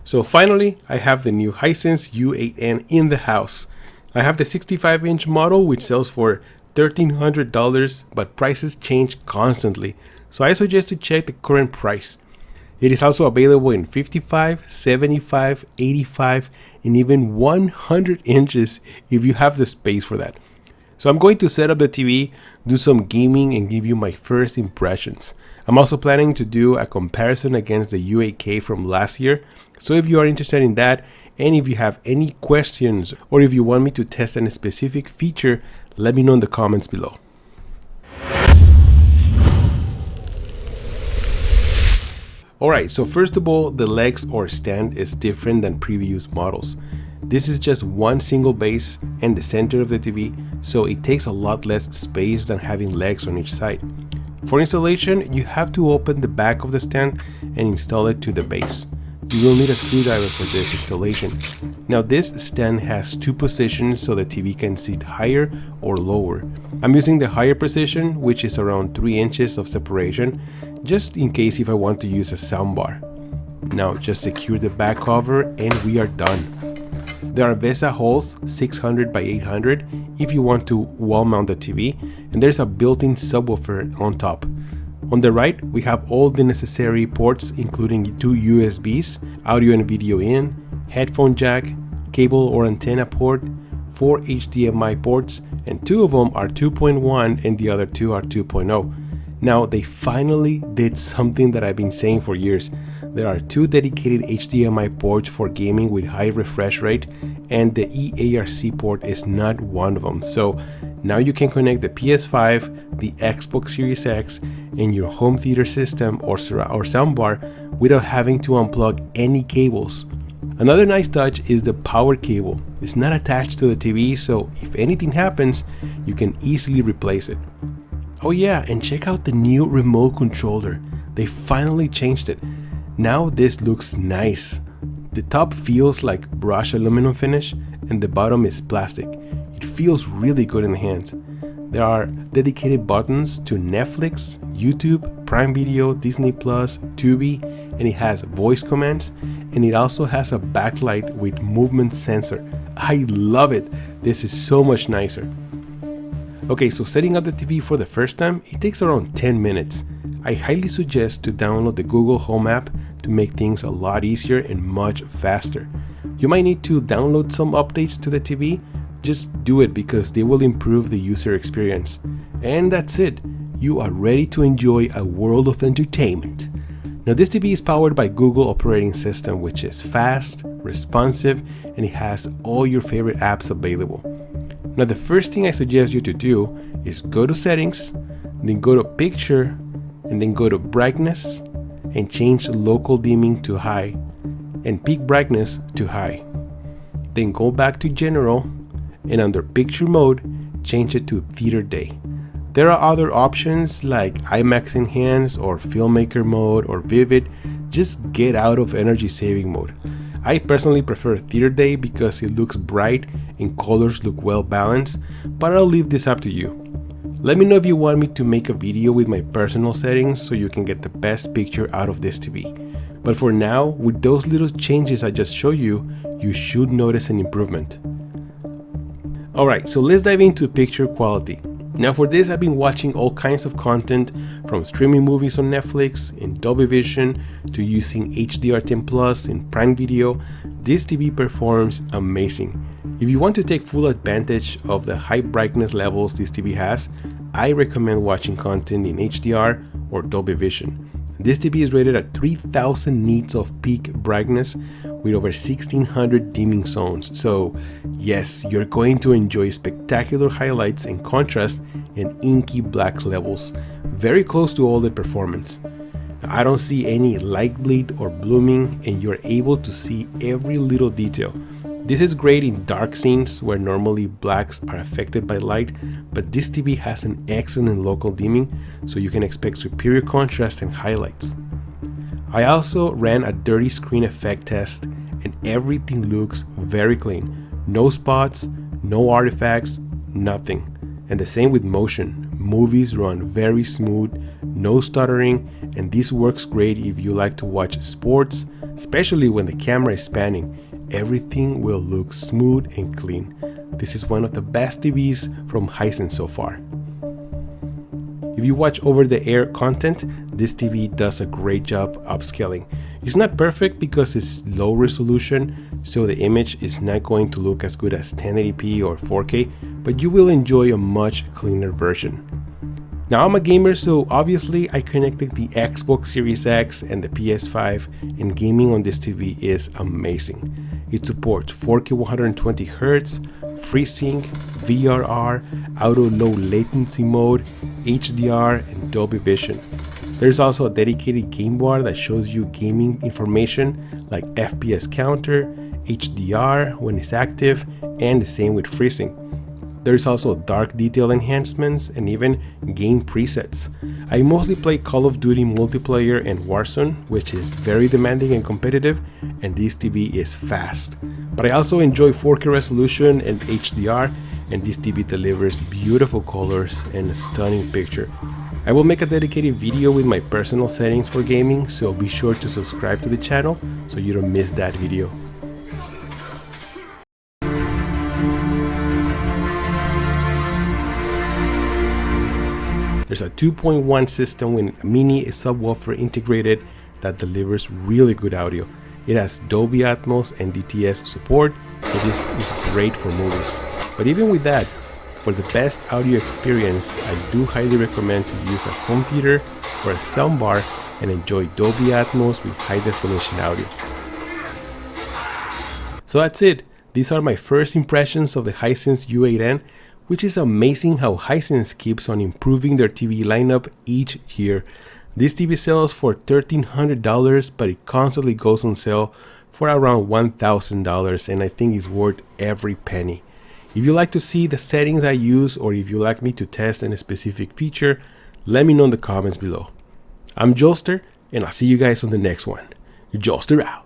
So finally, I have the new Hisense U8N in the house. I have the 65-inch model, which sells for $1,300, but prices change constantly, so I suggest to check the current price. It is also available in 55, 75, 85, and even 100 inches if you have the space for that. So I'm going to set up the TV, do some gaming, and give you my first impressions. I'm also planning to do a comparison against the U8K from last year. So if you are interested in that, and if you have any questions, or if you want me to test a specific feature, let me know in the comments below. Alright, so first of all, the legs or stand is different than previous models. This is just one single base and the center of the TV, so it takes a lot less space than having legs on each side. For installation, you have to open the back of the stand and install it to the base. You will need a screwdriver for this installation. Now this stand has two positions so the TV can sit higher or lower. I'm using the higher position, which is around 3 inches of separation, just in case if I want to use a soundbar. Now just secure the back cover and we are done. There are VESA holes 600 by 800 if you want to wall mount the TV, and there's a built-in subwoofer on top. On the right, we have all the necessary ports, including 2 USBs, audio and video in, headphone jack, cable or antenna port, 4 HDMI ports, and 2 of them are 2.1 and the other 2 are 2.0. Now they finally did something that I've been saying for years. There are 2 dedicated HDMI ports for gaming with high refresh rate, and the eARC port is not one of them. So now you can connect the PS5, the Xbox Series X, and your home theater system or soundbar without having to unplug any cables. Another nice touch is the power cable. It's not attached to the TV, so if anything happens, you can easily replace it. Oh yeah, and check out the new remote controller. They finally changed it. Now this looks nice. The top feels like brushed aluminum finish and the bottom is plastic. It feels really good in the hands. There are dedicated buttons to Netflix, YouTube, Prime Video, Disney+, Tubi, and it has voice commands, and it also has a backlight with movement sensor. I love it. This is so much nicer. Okay, so setting up the TV for the first time, it takes around 10 minutes. I highly suggest to download the Google Home app to make things a lot easier and much faster. You might need to download some updates to the TV. Just do it because they will improve the user experience. And that's it. You are ready to enjoy a world of entertainment. Now this TV is powered by Google operating system, which is fast, responsive, and it has all your favorite apps available. Now the first thing I suggest you to do is go to settings, then go to picture, and then go to brightness and change local dimming to high and peak brightness to high. Then go back to general and under picture mode, change it to theater day. There are other options like IMAX Enhance or Filmmaker mode or Vivid. Just get out of energy saving mode. I personally prefer theater day because it looks bright and colors look well balanced, but I'll leave this up to you. Let me know if you want me to make a video with my personal settings so you can get the best picture out of this TV. But for now, with those little changes I just showed you, you should notice an improvement. Alright, so let's dive into picture quality. Now for this, I've been watching all kinds of content from streaming movies on Netflix, in Dolby Vision, to using HDR10 Plus in Prime Video. This TV performs amazing. If you want to take full advantage of the high brightness levels this TV has, I recommend watching content in HDR or Dolby Vision. This TV is rated at 3000 nits of peak brightness with over 1600 dimming zones. So yes, you're going to enjoy spectacular highlights and contrast and inky black levels, very close to OLED performance. I don't see any light bleed or blooming, and you're able to see every little detail. This is great in dark scenes where normally blacks are affected by light, but this TV has an excellent local dimming, so you can expect superior contrast and highlights. I also ran a dirty screen effect test and everything looks very clean. No spots, no artifacts, nothing. And the same with motion. Movies run very smooth, no stuttering, and this works great if you like to watch sports, especially when the camera is panning. Everything will look smooth and clean. This is one of the best TVs from Hisense so far. If you watch over-the-air content, this TV does a great job upscaling. It's not perfect because it's low resolution, so the image is not going to look as good as 1080p or 4K, but you will enjoy a much cleaner version. Now I'm a gamer, so obviously I connected the Xbox Series X and the PS5, and gaming on this TV is amazing. It supports 4K 120Hz, FreeSync, VRR, auto low latency mode, HDR, and Dolby Vision. There's also a dedicated game bar that shows you gaming information like FPS counter, HDR when it's active, and the same with FreeSync. There's also dark detail enhancements and even game presets. I mostly play Call of Duty multiplayer and Warzone, which is very demanding and competitive, and this TV is fast. But I also enjoy 4K resolution and HDR, and this TV delivers beautiful colors and a stunning picture. I will make a dedicated video with my personal settings for gaming, so be sure to subscribe to the channel so you don't miss that video. There's a 2.1 system with a mini subwoofer integrated that delivers really good audio. It has Dolby Atmos and DTS support, so this is great for movies. But even with that, for the best audio experience, I do highly recommend to use a home theater or a soundbar and enjoy Dolby Atmos with high definition audio. So that's it. These are my first impressions of the Hisense U8N, which is amazing how Hisense keeps on improving their TV lineup each year. This TV sells for $1,300, but it constantly goes on sale for around $1,000, and I think it's worth every penny. If you like to see the settings I use, or if you like me to test a specific feature, let me know in the comments below. I'm Jolster, and I'll see you guys on the next one. Jolster out.